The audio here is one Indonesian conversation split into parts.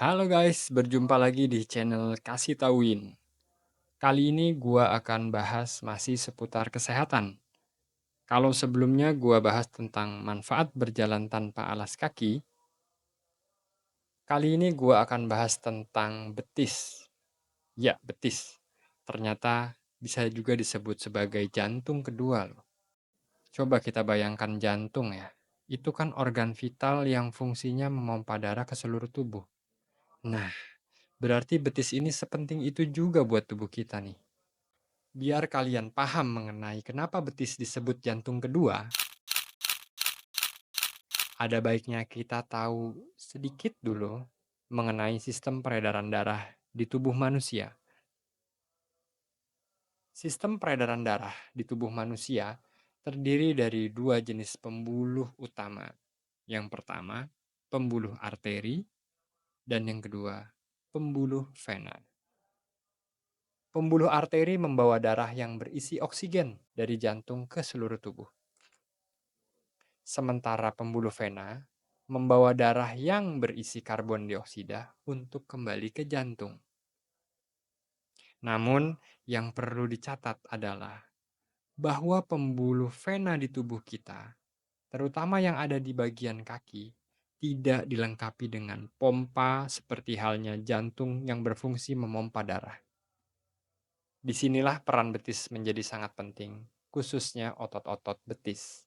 Halo guys, berjumpa lagi di channel Kasih Tauin. Kali ini gua akan bahas masih seputar kesehatan. Kalau sebelumnya gua bahas tentang manfaat berjalan tanpa alas kaki, kali ini gua akan bahas tentang betis. Ya, betis. Ternyata bisa juga disebut sebagai jantung kedua loh. Coba kita bayangkan jantung ya. Itu kan organ vital yang fungsinya memompa darah ke seluruh tubuh. Nah, berarti betis ini sepenting itu juga buat tubuh kita nih. Biar kalian paham mengenai kenapa betis disebut jantung kedua, ada baiknya kita tahu sedikit dulu mengenai sistem peredaran darah di tubuh manusia. Sistem peredaran darah di tubuh manusia terdiri dari dua jenis pembuluh utama. Yang pertama, pembuluh arteri, dan yang kedua, pembuluh vena. Pembuluh arteri membawa darah yang berisi oksigen dari jantung ke seluruh tubuh. Sementara pembuluh vena membawa darah yang berisi karbon dioksida untuk kembali ke jantung. Namun, yang perlu dicatat adalah bahwa pembuluh vena di tubuh kita, terutama yang ada di bagian kaki, tidak dilengkapi dengan pompa seperti halnya jantung yang berfungsi memompa darah. Disinilah peran betis menjadi sangat penting, khususnya otot-otot betis.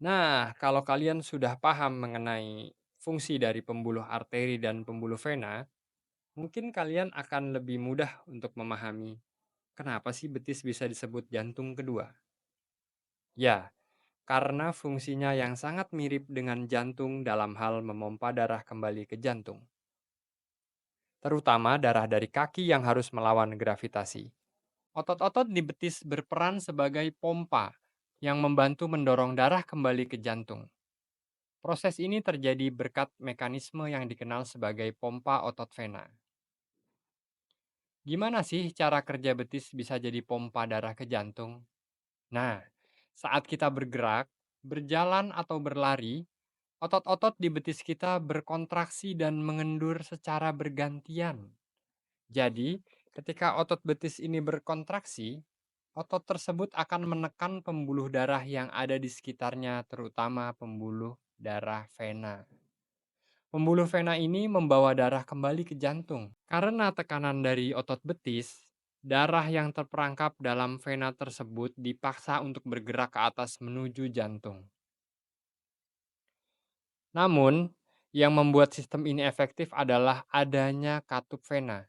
Nah, kalau kalian sudah paham mengenai fungsi dari pembuluh arteri dan pembuluh vena, mungkin kalian akan lebih mudah untuk memahami kenapa sih betis bisa disebut jantung kedua. Ya, karena fungsinya yang sangat mirip dengan jantung dalam hal memompa darah kembali ke jantung. Terutama darah dari kaki yang harus melawan gravitasi. Otot-otot di betis berperan sebagai pompa yang membantu mendorong darah kembali ke jantung. Proses ini terjadi berkat mekanisme yang dikenal sebagai pompa otot vena. Gimana sih cara kerja betis bisa jadi pompa darah ke jantung? Nah, saat kita bergerak, berjalan atau berlari, otot-otot di betis kita berkontraksi dan mengendur secara bergantian. Jadi, ketika otot betis ini berkontraksi, otot tersebut akan menekan pembuluh darah yang ada di sekitarnya, terutama pembuluh darah vena. Pembuluh vena ini membawa darah kembali ke jantung. Karena tekanan dari otot betis, darah yang terperangkap dalam vena tersebut dipaksa untuk bergerak ke atas menuju jantung. Namun, yang membuat sistem ini efektif adalah adanya katup vena.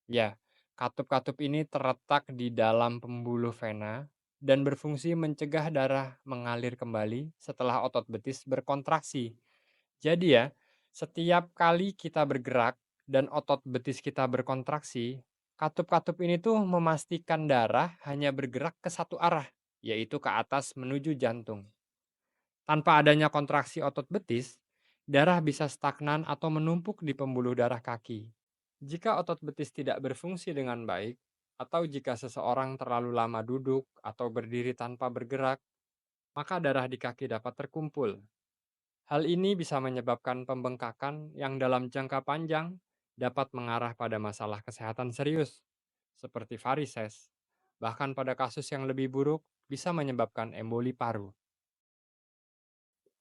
Ya, katup-katup ini terletak di dalam pembuluh vena dan berfungsi mencegah darah mengalir kembali setelah otot betis berkontraksi. Jadi ya, setiap kali kita bergerak dan otot betis kita berkontraksi, katup-katup ini tuh memastikan darah hanya bergerak ke satu arah, yaitu ke atas menuju jantung. Tanpa adanya kontraksi otot betis, darah bisa stagnan atau menumpuk di pembuluh darah kaki. Jika otot betis tidak berfungsi dengan baik, atau jika seseorang terlalu lama duduk atau berdiri tanpa bergerak, maka darah di kaki dapat terkumpul. Hal ini bisa menyebabkan pembengkakan yang dalam jangka panjang dapat mengarah pada masalah kesehatan serius, seperti varises. Bahkan pada kasus yang lebih buruk, bisa menyebabkan emboli paru.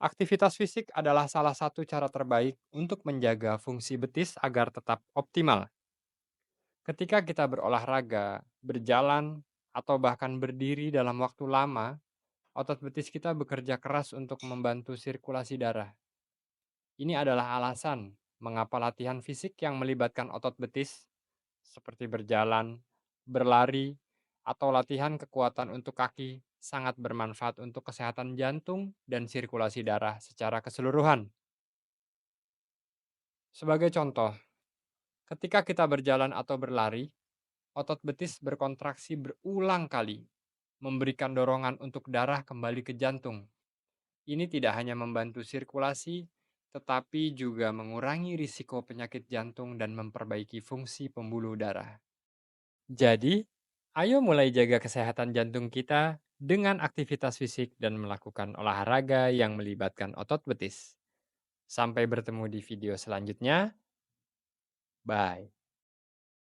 Aktivitas fisik adalah salah satu cara terbaik untuk menjaga fungsi betis agar tetap optimal. Ketika kita berolahraga, berjalan, atau bahkan berdiri dalam waktu lama, otot betis kita bekerja keras untuk membantu sirkulasi darah. Ini adalah alasan mengapa latihan fisik yang melibatkan otot betis, seperti berjalan, berlari, atau latihan kekuatan untuk kaki, sangat bermanfaat untuk kesehatan jantung dan sirkulasi darah secara keseluruhan. Sebagai contoh, ketika kita berjalan atau berlari, otot betis berkontraksi berulang kali, memberikan dorongan untuk darah kembali ke jantung. Ini tidak hanya membantu sirkulasi, tetapi juga mengurangi risiko penyakit jantung dan memperbaiki fungsi pembuluh darah. Jadi, ayo mulai jaga kesehatan jantung kita dengan aktivitas fisik dan melakukan olahraga yang melibatkan otot betis. Sampai bertemu di video selanjutnya. Bye.